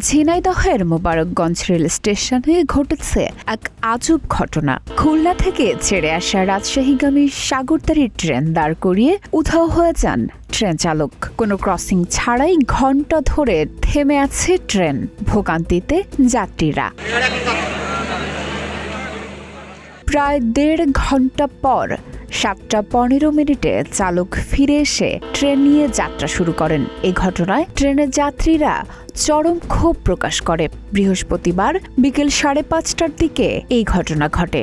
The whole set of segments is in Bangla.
ঝিনাইদহের মোবারকগঞ্জ রেল স্টেশনে ঘটেছে এক আজব ঘটনা। খুলনা থেকে ছেড়ে আসা রাজশাহীগামী সাগরদাড়ি ট্রেন দাঁড় করিয়ে উধাও হয়ে যান ট্রেন চালক। কোনো ক্রসিং ছাড়াই ঘণ্টা ধরে থেমে আছে ট্রেন, ভোগান্তিতে যাত্রীরা। প্রায় ১.৫ ঘণ্টা পর ৭টা ১৫ চালক ফিরে এসে ট্রেন নিয়ে যাত্রা শুরু করেন। এই ঘটনায় ট্রেনের যাত্রীরা চরম ক্ষোভ প্রকাশ করে। বৃহস্পতিবার বিকেল ৫:৩০টার দিকে এই ঘটনা ঘটে।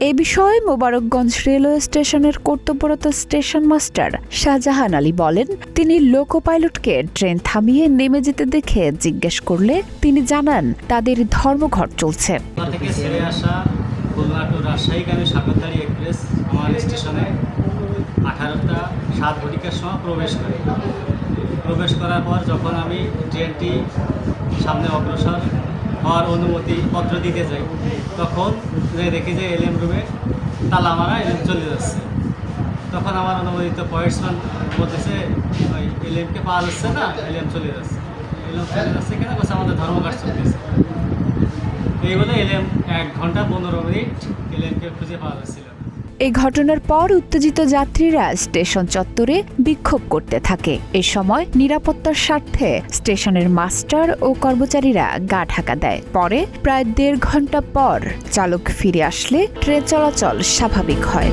এ বিষয়ে মোবারকগঞ্জ রেলওয়ে স্টেশনের কর্তব্যরত স্টেশন মাস্টার শাহজাহান আলী বলেন, তিনি লোকো পাইলটকে ট্রেন থামিয়ে নেমে যেতে দেখে জিজ্ঞেস করলে তিনি জানান তাদের ধর্মঘট চলছে। খুলনা টু রাজশাহীগামী সাগরদাড়ি এক্সপ্রেস আমার স্টেশনে 18টা 7 সময় প্রবেশ করার পর যখন আমি ট্রেনটি সামনে অগ্রসর হওয়ার অনুমতি পত্র দিতে যাই, তখন দেখি যে এলএম রুমে তালা মারা, এলএম চলে যাচ্ছে। তখন আমার অনুমোদিত পয়েন্টসম্যান বলতেছে ওই এলএমকে পাওয়া যাচ্ছে না, এলএম চলে যাচ্ছে কেন বলছে আমাদের ধর্মঘট চলতেছে। এই বলে এলএম 1 ঘণ্টা 15 মিনিট এলএমকে খুঁজে পাওয়া যাচ্ছিল। এই ঘটনার পর উত্তেজিত যাত্রীরা স্টেশন চত্বরে বিক্ষোভ করতে থাকে। এ সময় নিরাপত্তার স্বার্থে স্টেশনের মাস্টার ও কর্মচারীরা গা ঢাকা দেয়। পরে প্রায় ১.৫ ঘণ্টা পর চালক ফিরে আসলে ট্রেন চলাচল স্বাভাবিক হয়।